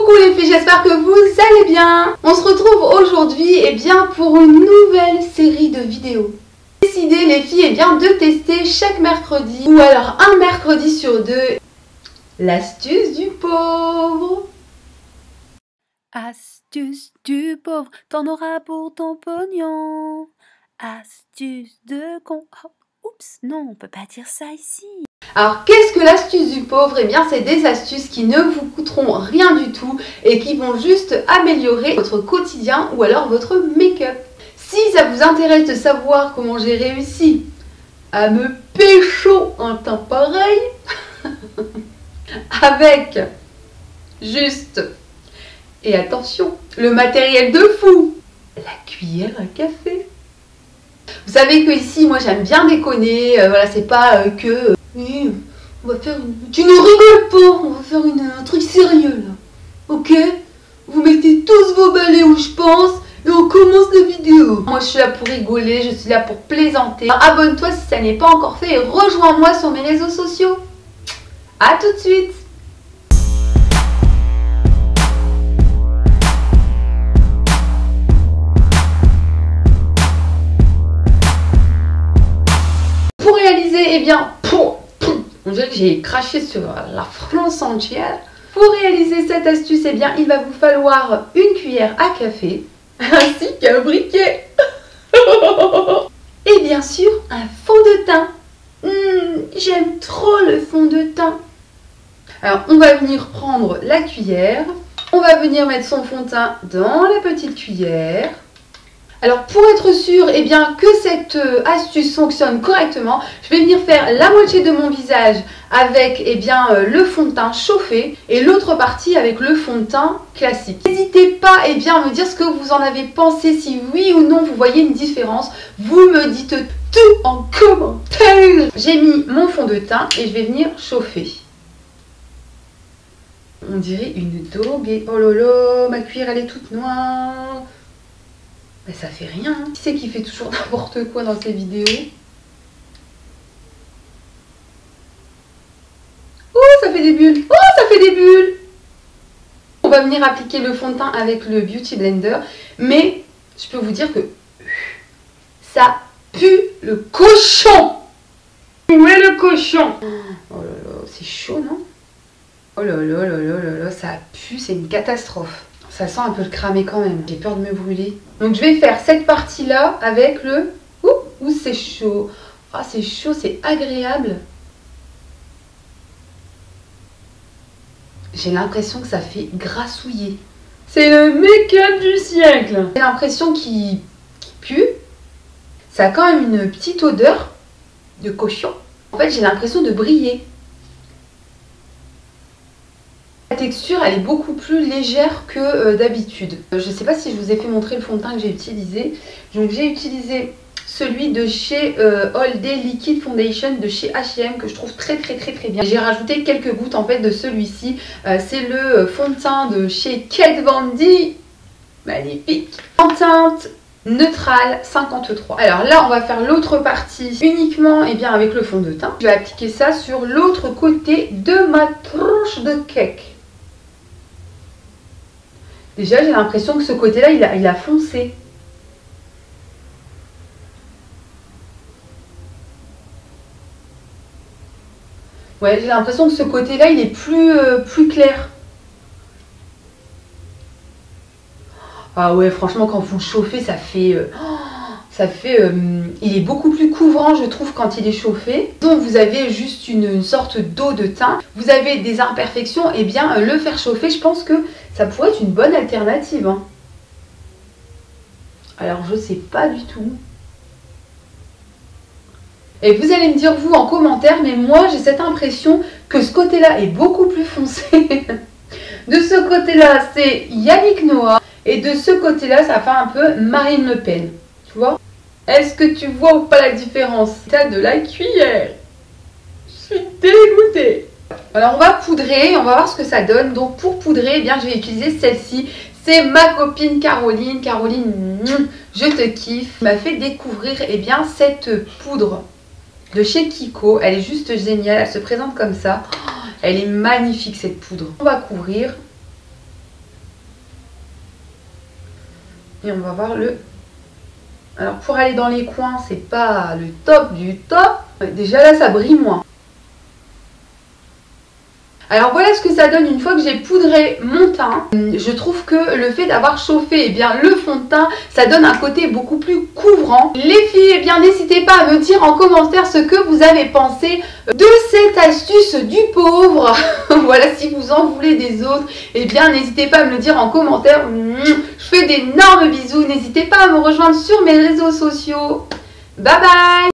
Coucou les filles, j'espère que vous allez bien. On se retrouve aujourd'hui pour une nouvelle série de vidéos. J'ai décidé les filles de tester chaque mercredi, ou alors un mercredi sur deux, l'astuce du pauvre. Astuce du pauvre, t'en auras pour ton pognon. Astuce de con... Oh, oups, non, on peut pas dire ça ici. Alors qu'est-ce que l'astuce du pauvre? C'est des astuces qui ne vous coûteront rien du tout et qui vont juste améliorer votre quotidien ou alors votre make-up. Si ça vous intéresse de savoir comment j'ai réussi à me pécho un teint pareil avec juste, et attention, le matériel de fou, la cuillère à café. Vous savez que ici, moi j'aime bien déconner, voilà, c'est pas que... oui, on va faire une... Tu ne rigoles pas, on va faire un truc sérieux là, ok? Vous mettez tous vos balais où je pense et on commence la vidéo. Moi je suis là pour rigoler, je suis là pour plaisanter. Alors, abonne-toi si ça n'est pas encore fait et rejoins-moi sur mes réseaux sociaux. A tout de suite. Pour réaliser, on dirait que j'ai craché sur la France entière. Pour réaliser cette astuce, il va vous falloir une cuillère à café ainsi qu'un briquet. Et bien sûr, un fond de teint. J'aime trop le fond de teint. Alors, on va venir prendre la cuillère. On va venir mettre son fond de teint dans la petite cuillère. Alors pour être sûr que cette astuce fonctionne correctement, je vais venir faire la moitié de mon visage avec le fond de teint chauffé et l'autre partie avec le fond de teint classique. N'hésitez pas à me dire ce que vous en avez pensé, si oui ou non vous voyez une différence. Vous me dites tout en commentaire. J'ai mis mon fond de teint et je vais venir chauffer. On dirait une daube et oh là là, ma cuillère elle est toute noire. Mais ça fait rien. Qui c'est qui fait toujours n'importe quoi dans ces vidéos? Oh, ça fait des bulles. Oh, ça fait des bulles. On va venir appliquer le fond de teint avec le Beauty Blender. Mais je peux vous dire que ça pue le cochon. Où est le cochon? Oh là là, c'est chaud, non? Oh là là là là là là, ça pue, c'est une catastrophe. Ça sent un peu le cramé quand même. J'ai peur de me brûler. Donc je vais faire cette partie-là avec le... Ouh, c'est chaud. Ah, c'est chaud, c'est agréable. J'ai l'impression que ça fait grassouiller. C'est le make-up du siècle. J'ai l'impression qu'il pue. Ça a quand même une petite odeur de cochon. En fait, j'ai l'impression de briller. La texture elle est beaucoup plus légère que d'habitude. Je ne sais pas si je vous ai fait montrer le fond de teint que j'ai utilisé. Donc j'ai utilisé celui de chez All Day Liquid Foundation de chez H&M que je trouve très bien. J'ai rajouté quelques gouttes en fait de celui-ci. C'est le fond de teint de chez Kat Von D. Magnifique. En teinte neutrale 53. Alors là on va faire l'autre partie uniquement avec le fond de teint. Je vais appliquer ça sur l'autre côté de ma tranche de cake. Déjà, j'ai l'impression que ce côté-là, il a foncé. Ouais, j'ai l'impression que ce côté-là, il est plus clair. Ah ouais, franchement, quand vous le chauffez, ça fait... il est beaucoup plus couvrant, je trouve, quand il est chauffé. Donc, vous avez juste une sorte d'eau de teint. Vous avez des imperfections, le faire chauffer, je pense que ça pourrait être une bonne alternative. Hein. Alors, je sais pas du tout. Et vous allez me dire, vous, en commentaire, mais moi, j'ai cette impression que ce côté-là est beaucoup plus foncé. De ce côté-là, c'est Yannick Noah. Et de ce côté-là, ça fait un peu Marine Le Pen. Tu vois? Est-ce que tu vois ou pas la différence? T'as de la cuillère. Je suis dégoûtée. Alors on va poudrer, on va voir ce que ça donne. Donc pour poudrer, je vais utiliser celle-ci. C'est ma copine Caroline. Caroline, je te kiffe. M'a fait découvrir cette poudre de chez Kiko. Elle est juste géniale. Elle se présente comme ça. Elle est magnifique cette poudre. On va couvrir. Et on va voir le... Alors pour aller dans les coins, c'est pas le top du top. Déjà là, ça brille moins. Alors voilà ce que ça donne une fois que j'ai poudré mon teint. Je trouve que le fait d'avoir chauffé eh bien, le fond de teint, ça donne un côté beaucoup plus couvrant. Les filles, eh bien n'hésitez pas à me dire en commentaire ce que vous avez pensé de cette astuce du pauvre. Voilà, si vous en voulez des autres, eh bien n'hésitez pas à me le dire en commentaire. Je fais d'énormes bisous. N'hésitez pas à me rejoindre sur mes réseaux sociaux. Bye bye!